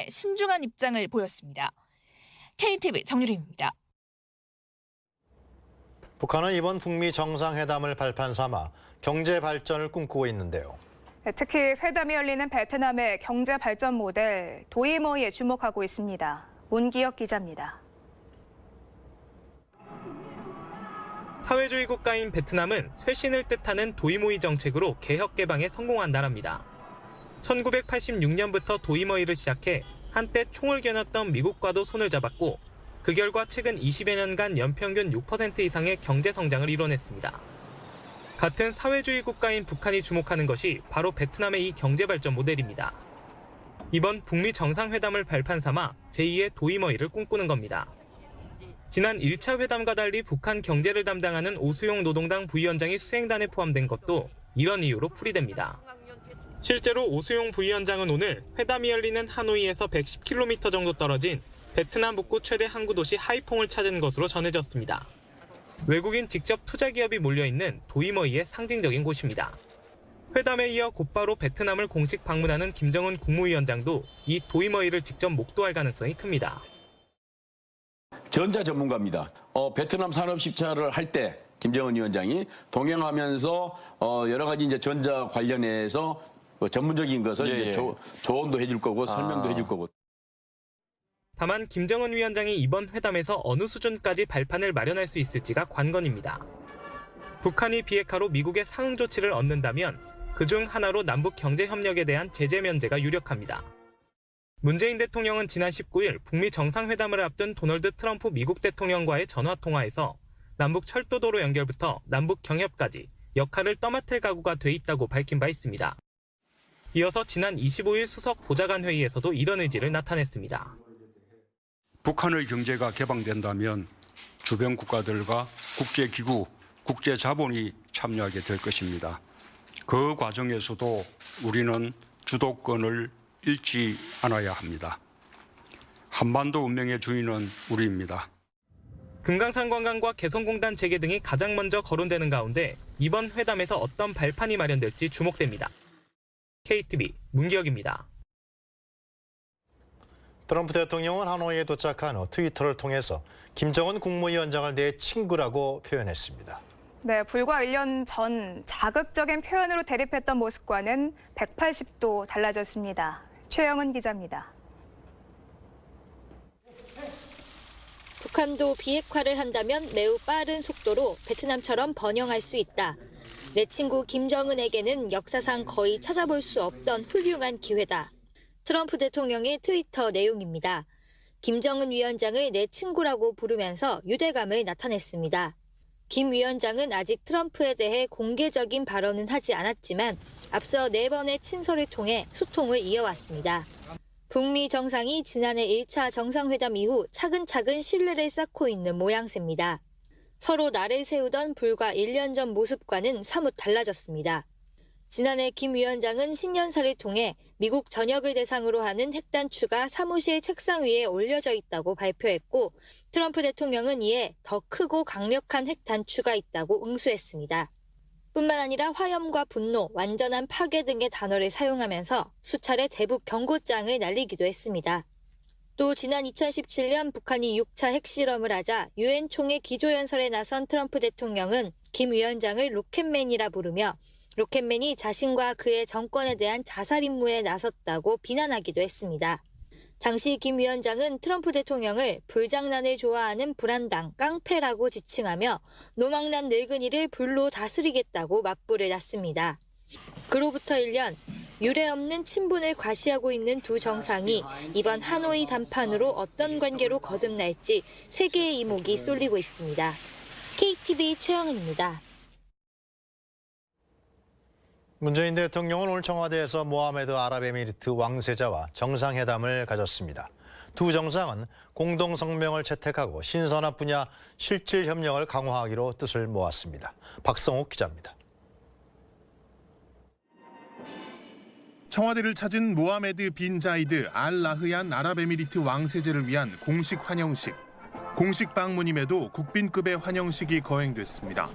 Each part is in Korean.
신중한 입장을 보였습니다. KTV 정유림입니다. 북한은 이번 북미 정상회담을 발판 삼아 경제 발전을 꿈꾸고 있는데요. 특히 회담이 열리는 베트남의 경제 발전 모델 도이머이에 주목하고 있습니다. 문기혁 기자입니다. 사회주의 국가인 베트남은 쇄신을 뜻하는 도이모이 정책으로 개혁 개방에 성공한 나라입니다. 1986년부터 도이머이를 시작해 한때 총을 겨눴던 미국과도 손을 잡았고 그 결과 최근 20여 년간 연평균 6% 이상의 경제 성장을 이뤄냈습니다. 같은 사회주의 국가인 북한이 주목하는 것이 바로 베트남의 이 경제 발전 모델입니다. 이번 북미 정상회담을 발판 삼아 제2의 도이머이를 꿈꾸는 겁니다. 지난 1차 회담과 달리 북한 경제를 담당하는 오수용 노동당 부위원장이 수행단에 포함된 것도 이런 이유로 풀이됩니다. 실제로 오수용 부위원장은 오늘 회담이 열리는 하노이에서 110km 정도 떨어진 베트남 북부 최대 항구 도시 하이퐁을 찾은 것으로 전해졌습니다. 외국인 직접 투자 기업이 몰려있는 도이머이의 상징적인 곳입니다. 회담에 이어 곧바로 베트남을 공식 방문하는 김정은 국무위원장도 이 도이머이를 직접 목도할 가능성이 큽니다. 전자 전문가입니다. 베트남 산업 식사를 할 때 김정은 위원장이 동행하면서 여러 가지 이제 전자 관련해서 전문적인 것을 이제 조언도 해줄 거고 설명도 해줄 거고. 다만 김정은 위원장이 이번 회담에서 어느 수준까지 발판을 마련할 수 있을지가 관건입니다. 북한이 비핵화로 미국의 상응 조치를 얻는다면 그중 하나로 남북 경제 협력에 대한 제재 면제가 유력합니다. 문재인 대통령은 지난 19일 북미 정상회담을 앞둔 도널드 트럼프 미국 대통령과의 전화통화에서 남북 철도도로 연결부터 남북 경협까지 역할을 떠맡을 각오가 돼 있다고 밝힌 바 있습니다. 이어서 지난 25일 수석 보좌관 회의에서도 이런 의지를 나타냈습니다. 북한의 경제가 개방된다면 주변 국가들과 국제기구, 국제자본이 참여하게 될 것입니다. 그 과정에서도 우리는 주도권을 잃지 않아야 합니다. 한반도 운명의 주인은 우리입니다. 금강산 관광과 개성공단 재개 등이 가장 먼저 거론되는 가운데 이번 회담에서 어떤 발판이 마련될지 주목됩니다. KTV 문기혁입니다. 트럼프 대통령은 하노이에 도착한 후 트위터를 통해서 김정은 국무위원장을 내 친구라고 표현했습니다. 네, 불과 1년 전 자극적인 표현으로 대립했던 모습과는 180도 달라졌습니다. 최영은 기자입니다. 북한도 비핵화를 한다면 매우 빠른 속도로 베트남처럼 번영할 수 있다. 내 친구 김정은에게는 역사상 거의 찾아볼 수 없던 훌륭한 기회다. 트럼프 대통령의 트위터 내용입니다. 김정은 위원장을 내 친구라고 부르면서 유대감을 나타냈습니다. 김 위원장은 아직 트럼프에 대해 공개적인 발언은 하지 않았지만 앞서 4번의 친서를 통해 소통을 이어왔습니다. 북미 정상이 지난해 1차 정상회담 이후 차근차근 신뢰를 쌓고 있는 모양새입니다. 서로 날을 세우던 불과 1년 전 모습과는 사뭇 달라졌습니다. 지난해 김 위원장은 신년사를 통해 미국 전역을 대상으로 하는 핵단추가 사무실 책상 위에 올려져 있다고 발표했고 트럼프 대통령은 이에 더 크고 강력한 핵단추가 있다고 응수했습니다. 뿐만 아니라 화염과 분노, 완전한 파괴 등의 단어를 사용하면서 수차례 대북 경고장을 날리기도 했습니다. 또 지난 2017년 북한이 6차 핵실험을 하자 유엔 총회 기조연설에 나선 트럼프 대통령은 김 위원장을 로켓맨이라 부르며 로켓맨이 자신과 그의 정권에 대한 자살 임무에 나섰다고 비난하기도 했습니다. 당시 김 위원장은 트럼프 대통령을 불장난을 좋아하는 불안당, 깡패라고 지칭하며 노망난 늙은이를 불로 다스리겠다고 맞불을 놨습니다. 그로부터 1년, 유례없는 친분을 과시하고 있는 두 정상이 이번 하노이 담판으로 어떤 관계로 거듭날지 세계의 이목이 쏠리고 있습니다. KTV 최영은입니다. 문재인 대통령은 오늘 청와대에서 모하메드 아랍에미리트 왕세자와 정상회담을 가졌습니다. 두 정상은 공동성명을 채택하고 신산업 분야 실질 협력을 강화하기로 뜻을 모았습니다. 박성욱 기자입니다. 청와대를 찾은 모하메드 빈 자이드 알 나흐얀 아랍에미리트 왕세자를 위한 공식 환영식. 공식 방문임에도 국빈급의 환영식이 거행됐습니다.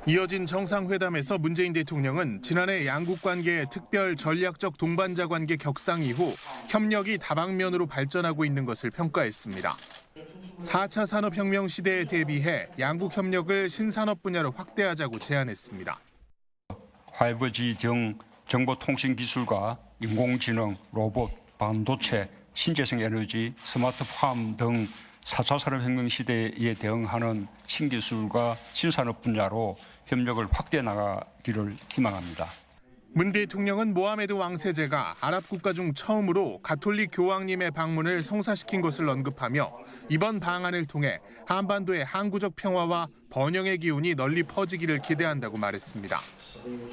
이어진 정상회담에서 문재인 대통령은 지난해 양국 관계의 특별 전략적 동반자 관계 격상 이후 협력이 다방면으로 발전하고 있는 것을 평가했습니다. 4차 산업혁명 시대에 대비해 양국 협력을 신산업 분야로 확대하자고 제안했습니다. 5G 등 정보통신 기술과 인공지능, 로봇, 반도체, 신재생 에너지, 스마트팜 등 4차 산업혁명 시대에 대응하는 신기술과 신산업 분야로 협력을 확대해 나가기를 희망합니다. 문 대통령은 모하메드 왕세제가 아랍 국가 중 처음으로 가톨릭 교황님의 방문을 성사시킨 것을 언급하며 이번 방안을 통해 한반도의 항구적 평화와 번영의 기운이 널리 퍼지기를 기대한다고 말했습니다.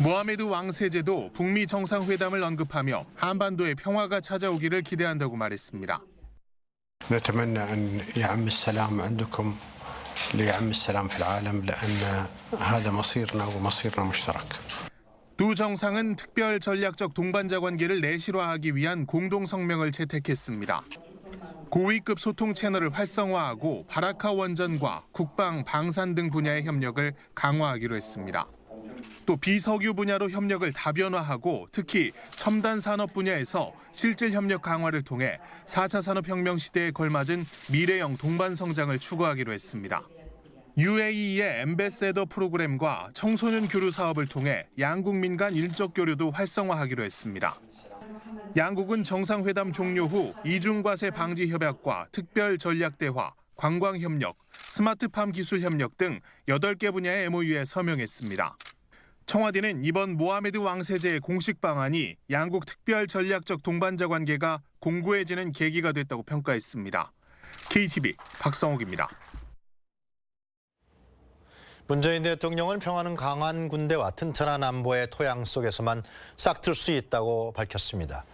모하메드 왕세제도 북미 정상회담을 언급하며 한반도의 평화가 찾아오기를 기대한다고 말했습니다. نتمنى أن يعم السلام عندكم ليعم السلام في العالم لأن هذا مصيرنا ومصيرنا مشترك. 두 정상은 특별 전략적 동반자 관계를 내실화하기 위한 공동 성명을 채택했습니다. 고위급 소통 채널을 활성화하고 바라카 원전과 국방, 방산 등 분야의 협력을 강화하기로 했습니다. 또 비석유 분야로 협력을 다변화하고 특히 첨단 산업 분야에서 실질 협력 강화를 통해 4차 산업혁명 시대에 걸맞은 미래형 동반 성장을 추구하기로 했습니다. UAE의 엠베세더 프로그램과 청소년 교류 사업을 통해 양국민 간 인적 교류도 활성화하기로 했습니다. 양국은 정상회담 종료 후 이중과세 방지 협약과 특별 전략 대화, 관광 협력, 스마트팜 기술 협력 등 8개 분야의 MOU에 서명했습니다. 청와대는 이번 모하메드 왕세제의 공식 방안이 양국 특별 전략적 동반자 관계가 공고해지는 계기가 됐다고 평가했습니다. KTV 박성욱입니다. 문재인 대통령은 평화는 강한 군대와 튼튼한 안보의 토양 속에서만 싹틀 수 있다고 밝혔습니다.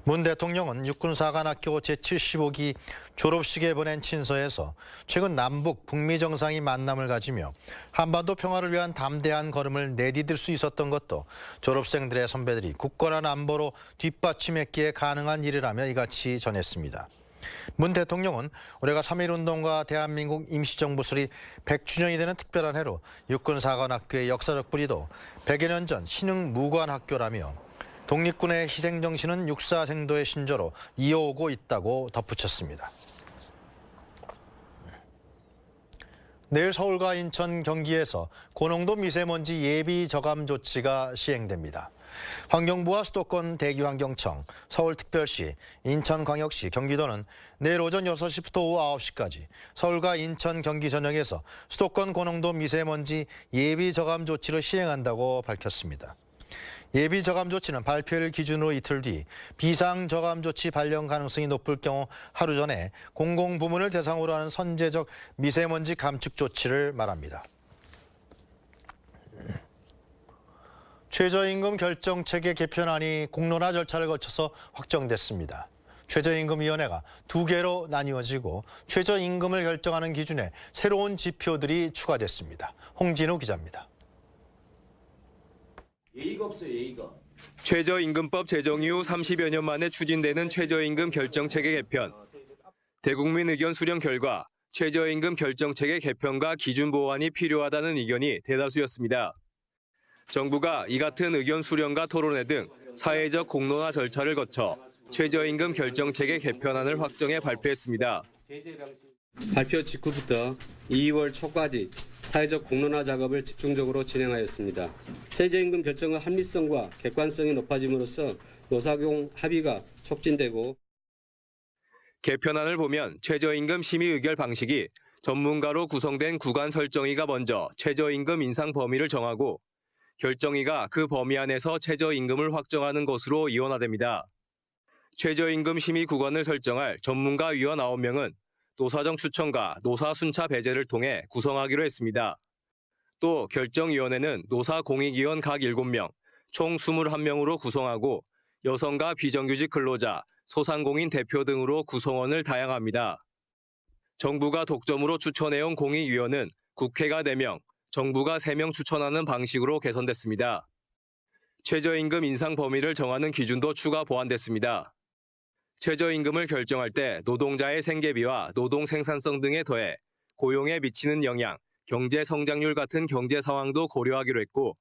문 대통령은 육군사관학교 제75기 졸업식에 보낸 친서에서 최근 남북, 북미 정상이 만남을 가지며 한반도 평화를 위한 담대한 걸음을 내디딜 수 있었던 것도 졸업생들의 선배들이 굳건한 안보로 뒷받침했기에 가능한 일이라며 이같이 전했습니다. 문 대통령은 올해가 3.1운동과 대한민국 임시정부 수립 100주년이 되는 특별한 해로 육군사관학교의 역사적 뿌리도 100여 년 전 신흥무관학교라며 독립군의 희생정신은 육사생도의 신조로 이어오고 있다고 덧붙였습니다. 내일 서울과 인천, 경기에서 고농도 미세먼지 예비 저감 조치가 시행됩니다. 환경부와 수도권 대기환경청, 서울특별시, 인천광역시, 경기도는 내일 오전 6시부터 오후 9시까지 서울과 인천, 경기 전역에서 수도권 고농도 미세먼지 예비 저감 조치를 시행한다고 밝혔습니다. 예비 저감 조치는 발표일 기준으로 이틀 뒤 비상 저감 조치 발령 가능성이 높을 경우 하루 전에 공공부문을 대상으로 하는 선제적 미세먼지 감축 조치를 말합니다. 최저임금 결정체계 개편안이 공론화 절차를 거쳐서 확정됐습니다. 최저임금위원회가 2개로 나뉘어지고 최저임금을 결정하는 기준에 새로운 지표들이 추가됐습니다. 홍진우 기자입니다. 예의가 없어요, 예의가. 최저임금법 제정 이후 30여 년 만에 추진되는 최저임금 결정체계 개편. 대국민 의견 수렴 결과 최저임금 결정체계 개편과 기준 보완이 필요하다는 의견이 대다수였습니다. 정부가 이 같은 의견 수렴과 토론회 등 사회적 공론화 절차를 거쳐 최저임금 결정체계 개편안을 확정해 발표했습니다. 발표 직후부터 2월 초까지 사회적 공론화 작업을 집중적으로 진행하였습니다. 최저임금 결정의 합리성과 객관성이 높아짐으로써 노사공 합의가 촉진되고 개편안을 보면 최저임금 심의 의결 방식이 전문가로 구성된 구간 설정위가 먼저 최저임금 인상 범위를 정하고 결정위가 그 범위 안에서 최저임금을 확정하는 것으로 이원화됩니다. 최저임금 심의 구간을 설정할 전문가 위원 9명은 노사정 추천과 노사 순차 배제를 통해 구성하기로 했습니다. 또 결정위원회는 노사 공익위원 각 7명, 총 21명으로 구성하고 여성과 비정규직 근로자, 소상공인 대표 등으로 구성원을 다양합니다. 정부가 독점으로 추천해온 공익위원은 국회가 4명, 정부가 3명 추천하는 방식으로 개선됐습니다. 최저임금 인상 범위를 정하는 기준도 추가 보완됐습니다. 최저임금을 결정할 때 노동자의 생계비와 노동 생산성 등에 더해 고용에 미치는 영향, 경제 성장률 같은 경제 상황도 고려하기로 했고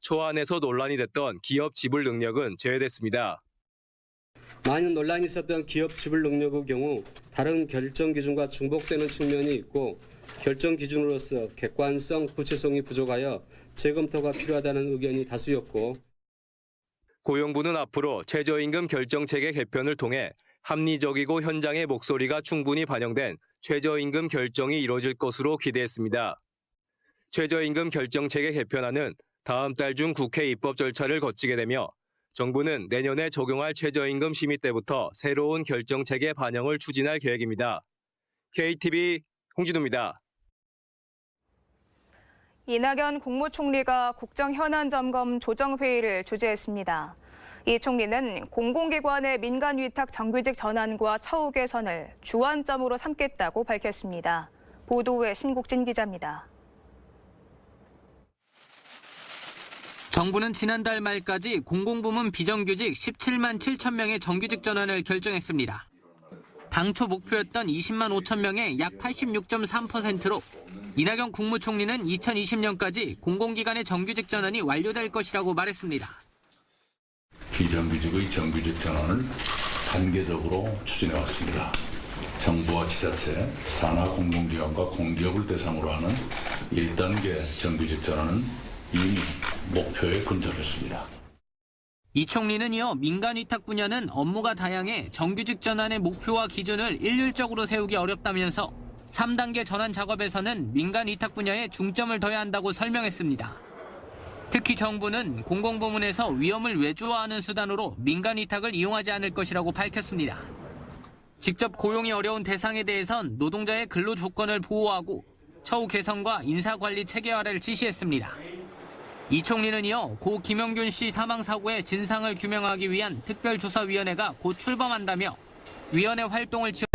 초안에서 논란이 됐던 기업 지불 능력은 제외됐습니다. 많은 논란이 있었던 기업 지불 능력의 경우 다른 결정 기준과 중복되는 측면이 있고 결정 기준으로서 객관성, 구체성이 부족하여 재검토가 필요하다는 의견이 다수였고 고용부는 앞으로 최저임금 결정체계 개편을 통해 합리적이고 현장의 목소리가 충분히 반영된 최저임금 결정이 이뤄질 것으로 기대했습니다. 최저임금 결정체계 개편안은 다음 달 중 국회 입법 절차를 거치게 되며 정부는 내년에 적용할 최저임금 심의 때부터 새로운 결정체계 반영을 추진할 계획입니다. KTV 홍진우입니다. 이낙연 국무총리가 국정현안점검 조정회의를 주재했습니다. 이 총리는 공공기관의 민간위탁 정규직 전환과 처우 개선을 주안점으로 삼겠다고 밝혔습니다. 보도에 신국진 기자입니다. 정부는 지난달 말까지 공공부문 비정규직 17만 7천 명의 정규직 전환을 결정했습니다. 당초 목표였던 20만 5천 명의 약 86.3%로 이낙연 국무총리는 2020년까지 공공기관의 정규직 전환이 완료될 것이라고 말했습니다. 비정규직의 정규직 전환을 단계적으로 추진해 왔습니다. 정부와 지자체, 산하 공공기관과 공기업을 대상으로 하는 1단계 정규직 전환은 이미 목표에 근접했습니다. 이 총리는 이어 민간위탁 분야는 업무가 다양해 정규직 전환의 목표와 기준을 일률적으로 세우기 어렵다면서 3단계 전환 작업에서는 민간위탁 분야에 중점을 둬야 한다고 설명했습니다. 특히 정부는 공공부문에서 위험을 외주화하는 수단으로 민간위탁을 이용하지 않을 것이라고 밝혔습니다. 직접 고용이 어려운 대상에 대해선 노동자의 근로 조건을 보호하고 처우 개선과 인사관리 체계화를 지시했습니다. 이 총리는 이어 고 김용균 씨 사망 사고의 진상을 규명하기 위한 특별조사위원회가 곧 출범한다며 위원회 활동을 지원